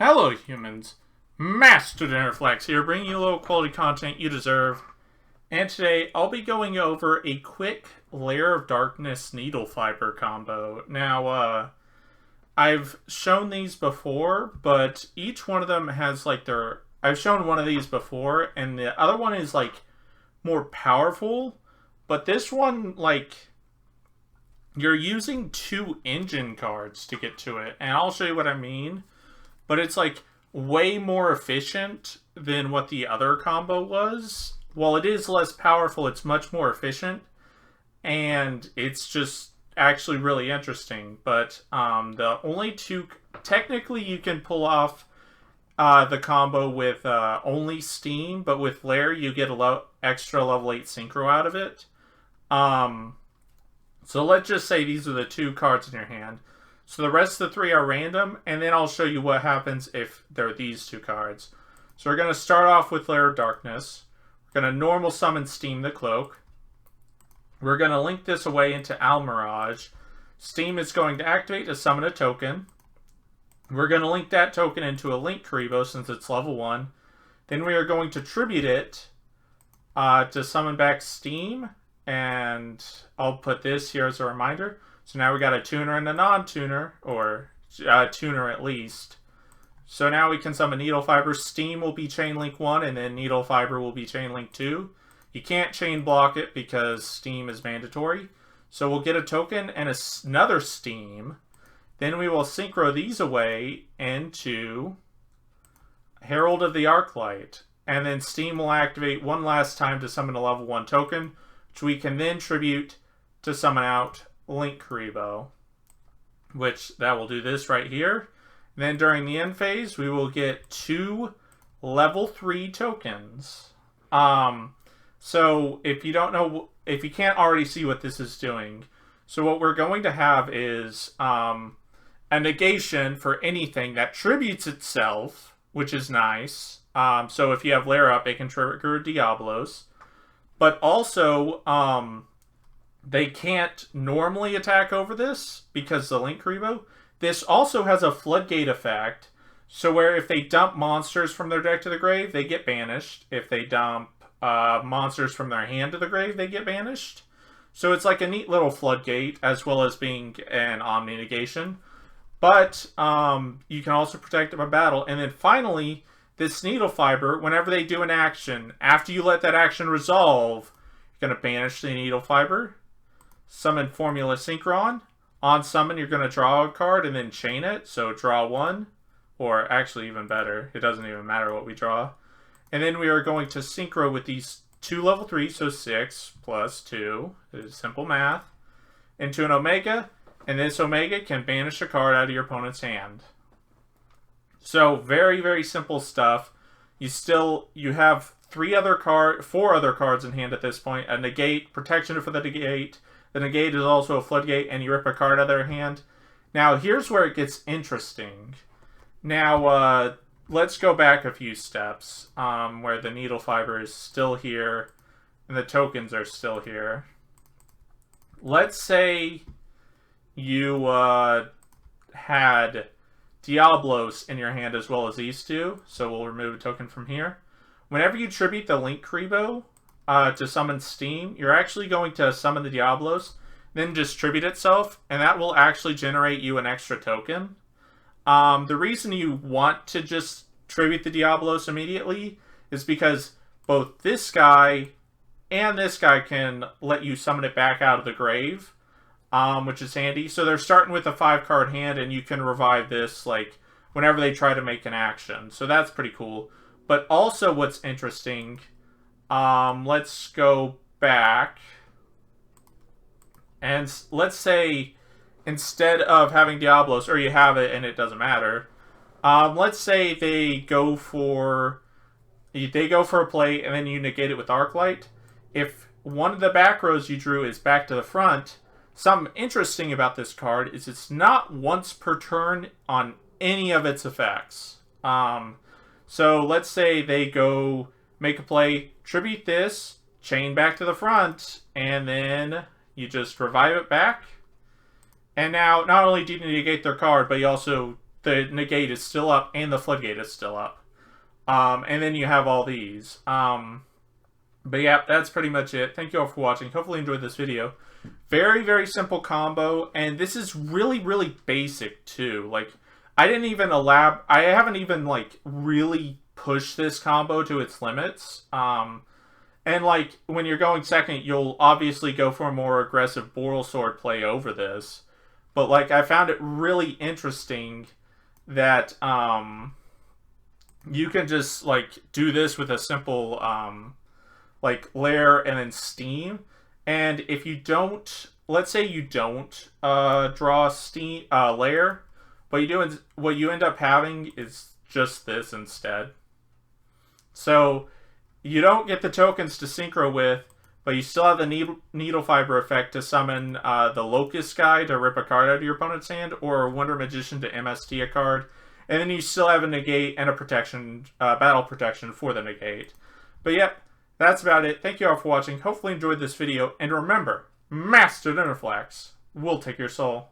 Hello humans, Master Dinnerflex here, bringing you low quality content you deserve. And today I'll be going over a quick Lair of Darkness Needlefiber combo. Now, I've shown these before, but each one of them has I've shown one of these before, and the other one is more powerful. But this one, you're using two engine cards to get to it, and I'll show you what I mean. But it's way more efficient than what the other combo was. While it is less powerful, it's much more efficient. And it's just actually really interesting. But the only two... Technically, you can pull off the combo with only Steam. But with Lair, you get a extra level 8 Synchro out of it. So let's just say these are the two cards in your hand. So the rest of the three are random, and then I'll show you what happens if they're these two cards. So we're going to start off with Lair of Darkness. We're going to normal summon Steam the Cloak. We're going to link this away into Almirage. Steam is going to activate to summon a token. We're going to link that token into a Link Karibo since it's level 1. Then we are going to tribute it to summon back Steam. And I'll put this here as a reminder. So now we got a tuner and a non-tuner, or a tuner at least. So now we can summon Needlefiber. Steam will be chain link 1, and then Needlefiber will be chain link 2. You can't chain block it because Steam is mandatory. So we'll get a token and another Steam. Then we will synchro these away into Herald of the Arclight. And then Steam will activate one last time to summon a level 1 token, which we can then tribute to summon out Link Karibo, which that will do this right here. And then during the end phase, we will get 2 level 3 tokens. So if you don't know, if you can't already see what this is doing, so what we're going to have is a negation for anything that tributes itself, which is nice. So if you have Lair up, it can trigger Diablos, but also they can't normally attack over this because the Link Karibo. This also has a floodgate effect, so where if they dump monsters from their deck to the grave, they get banished. If they dump monsters from their hand to the grave, they get banished. So it's like a neat little floodgate, as well as being an Omni negation. But you can also protect it by battle. And then finally, this Needlefiber, whenever they do an action, after you let that action resolve, you're going to banish the Needlefiber. Summon Formula Synchron. On summon, you're going to draw a card and then chain it. So draw 1. Or actually even better. It doesn't even matter what we draw. And then we are going to synchro with these 2 level 3. So 6 plus 2. It is simple math. Into an Omega. And this Omega can banish a card out of your opponent's hand. So very, very simple stuff. You have 4 other cards in hand at this point. A negate, protection for the negate. The negate is also a floodgate, and you rip a card out of their hand. Now, here's where it gets interesting. Now, let's go back a few steps, where the Needlefiber is still here, and the tokens are still here. Let's say you had Diablos in your hand as well as these two, so we'll remove a token from here. Whenever you tribute the Link Karibo to summon Steam, you're actually going to summon the Diablos, then distribute itself, and that will actually generate you an extra token. The reason you want to just tribute the Diablos immediately is because both this guy and this guy can let you summon it back out of the grave, which is handy. So they're starting with a 5-card hand, and you can revive this whenever they try to make an action. So that's pretty cool. But also what's interesting... let's go back, and let's say instead of having Diablos, or you have it and it doesn't matter, let's say they go for a play and then you negate it with Arclight. If one of the back rows you drew is back to the front, something interesting about this card is it's not once per turn on any of its effects. So let's say they go make a play, tribute this, chain back to the front, and then you just revive it back. And now, not only do you negate their card, but you also the negate is still up and the floodgate is still up. And then you have all these. But yeah, that's pretty much it. Thank you all for watching. Hopefully you enjoyed this video. Very, very simple combo, and this is really, really basic too. Like, I haven't even like really pushed this combo to its limits. And like when you're going second, you'll obviously go for a more aggressive Boral Sword play over this. But like I found it really interesting that you can just like do this with a simple like Lair and then Steam. And if you don't, let's say you don't draw Steam Lair, what you end up having is just this instead. So you don't get the tokens to synchro with, but you still have the Needlefiber effect to summon the Locust guy to rip a card out of your opponent's hand, or Wonder Magician to MST a card. And then you still have a negate and a protection, battle protection for the negate. But yep, that's about it. Thank you all for watching. Hopefully you enjoyed this video. And remember, Master Dinnerflax will take your soul.